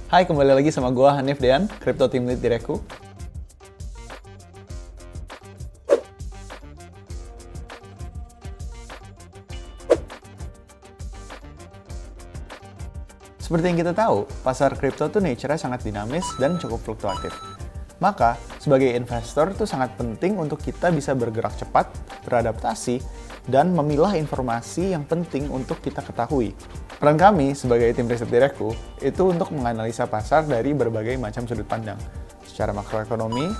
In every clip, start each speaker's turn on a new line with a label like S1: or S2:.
S1: Hai, kembali lagi sama gue Hanif Dean, Crypto Team Lead di Reku. Seperti yang kita tahu, pasar kripto tuh nature-nya sangat dinamis dan cukup fluktuatif. Maka, sebagai investor tuh sangat penting untuk kita bisa bergerak cepat, beradaptasi, dan memilah informasi yang penting untuk kita ketahui. Peran kami sebagai tim riset di Reku itu untuk menganalisa pasar dari berbagai macam sudut pandang. Secara makroekonomi,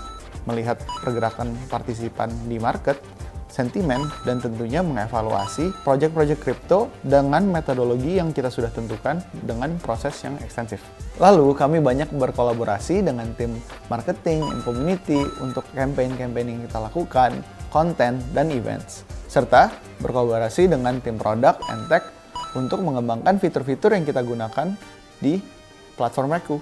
S1: melihat pergerakan partisipan di market, sentimen, dan tentunya mengevaluasi proyek-proyek kripto dengan metodologi yang kita sudah tentukan dengan proses yang ekstensif. Lalu, kami banyak berkolaborasi dengan tim marketing and community untuk campaign-campaign yang kita lakukan, konten, dan events. Serta berkolaborasi dengan tim product and tech untuk mengembangkan fitur-fitur yang kita gunakan di platform Reku.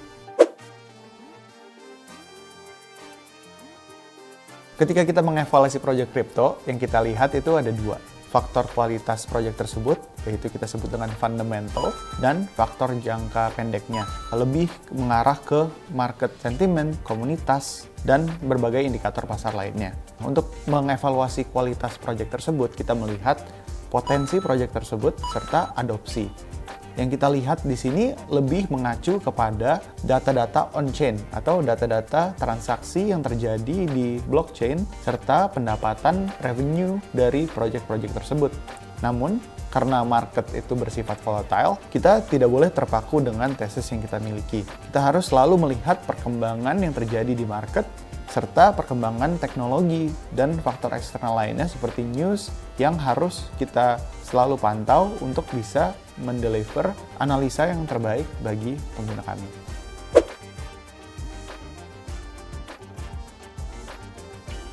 S1: Ketika kita mengevaluasi proyek kripto, yang kita lihat itu ada dua. Faktor kualitas proyek tersebut, yaitu kita sebut dengan fundamental, dan faktor jangka pendeknya. Lebih mengarah ke market sentiment, komunitas, dan berbagai indikator pasar lainnya. Untuk mengevaluasi kualitas proyek tersebut, kita melihat potensi proyek tersebut serta adopsi. Yang kita lihat di sini lebih mengacu kepada data-data on-chain atau data-data transaksi yang terjadi di blockchain serta pendapatan revenue dari proyek-proyek tersebut. Namun, karena market itu bersifat volatile, kita tidak boleh terpaku dengan tesis yang kita miliki. Kita harus selalu melihat perkembangan yang terjadi di market serta perkembangan teknologi dan faktor eksternal lainnya seperti news yang harus kita selalu pantau untuk bisa mendeliver analisa yang terbaik bagi pengguna kami.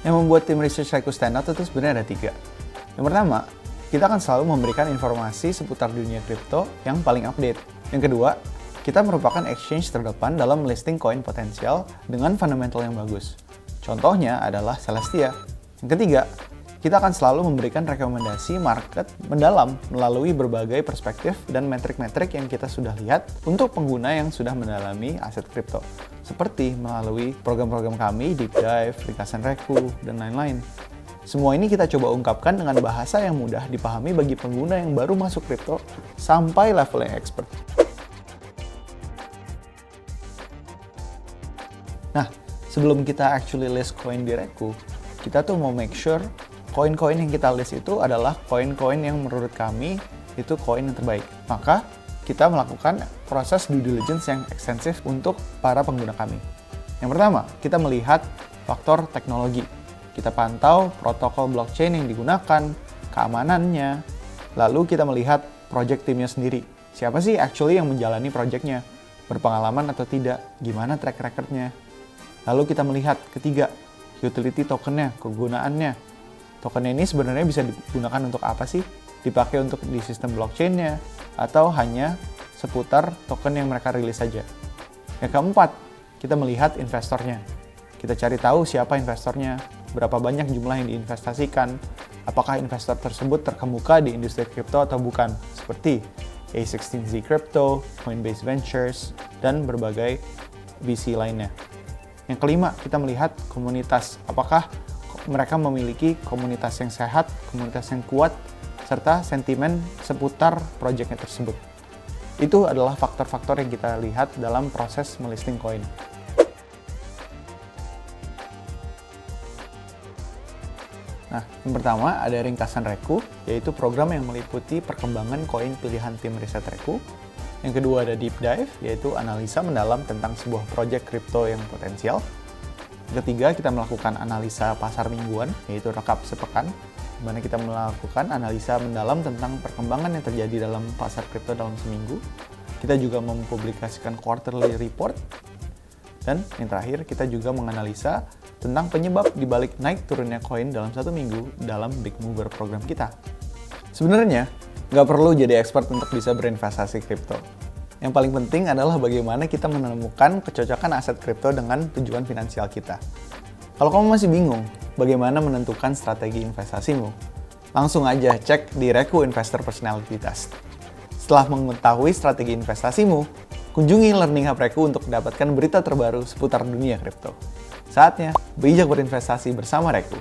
S1: Yang membuat tim research Reku stand out itu sebenarnya ada 3. Yang pertama, kita akan selalu memberikan informasi seputar dunia kripto yang paling update. Yang kedua, kita merupakan exchange terdepan dalam listing koin potensial dengan fundamental yang bagus. Contohnya adalah Celestia. Yang ketiga, kita akan selalu memberikan rekomendasi market mendalam melalui berbagai perspektif dan metrik-metrik yang kita sudah lihat untuk pengguna yang sudah mendalami aset kripto. Seperti melalui program-program kami, Deep Dive, Ringkasan Reku, dan lain-lain. Semua ini kita coba ungkapkan dengan bahasa yang mudah dipahami bagi pengguna yang baru masuk kripto sampai level yang expert. Nah, sebelum kita actually list koin di Reku, kita tuh mau make sure koin-koin yang kita list itu adalah koin-koin yang menurut kami itu koin yang terbaik. Maka, kita melakukan proses due diligence yang ekstensif untuk para pengguna kami. Yang pertama, kita melihat faktor teknologi. Kita pantau protokol blockchain yang digunakan, keamanannya, lalu kita melihat project timnya sendiri. Siapa sih actually yang menjalani projectnya? Berpengalaman atau tidak? Gimana track record-nya? Lalu kita melihat ketiga, utility tokennya, kegunaannya. Token ini sebenarnya bisa digunakan untuk apa sih? Dipakai untuk di sistem blockchain-nya, atau hanya seputar token yang mereka rilis saja. Yang keempat, kita melihat investornya. Kita cari tahu siapa investornya, berapa banyak jumlah yang diinvestasikan, apakah investor tersebut terkemuka di industri kripto atau bukan, seperti A16Z Crypto, Coinbase Ventures, dan berbagai VC lainnya. Yang kelima, kita melihat komunitas. Apakah mereka memiliki komunitas yang sehat, komunitas yang kuat, serta sentimen seputar proyeknya tersebut. Itu adalah faktor-faktor yang kita lihat dalam proses melisting koin. Nah, yang pertama ada Ringkasan Reku, yaitu program yang meliputi perkembangan koin pilihan tim riset Reku. Yang kedua ada Deep Dive, yaitu analisa mendalam tentang sebuah proyek kripto yang potensial. Ketiga, kita melakukan analisa pasar mingguan, yaitu rekap sepekan, di mana kita melakukan analisa mendalam tentang perkembangan yang terjadi dalam pasar kripto dalam seminggu. Kita juga mempublikasikan quarterly report. Dan yang terakhir, kita juga menganalisa tentang penyebab dibalik naik turunnya koin dalam satu minggu dalam Big Mover program kita. Sebenarnya, nggak perlu jadi expert untuk bisa berinvestasi kripto. Yang paling penting adalah bagaimana kita menemukan kecocokan aset kripto dengan tujuan finansial kita. Kalau kamu masih bingung bagaimana menentukan strategi investasimu, langsung aja cek di Reku Investor Personality Test. Setelah mengetahui strategi investasimu, Kunjungi Learning Hub Reku untuk mendapatkan berita terbaru seputar dunia kripto. Saatnya bijak berinvestasi bersama Reku.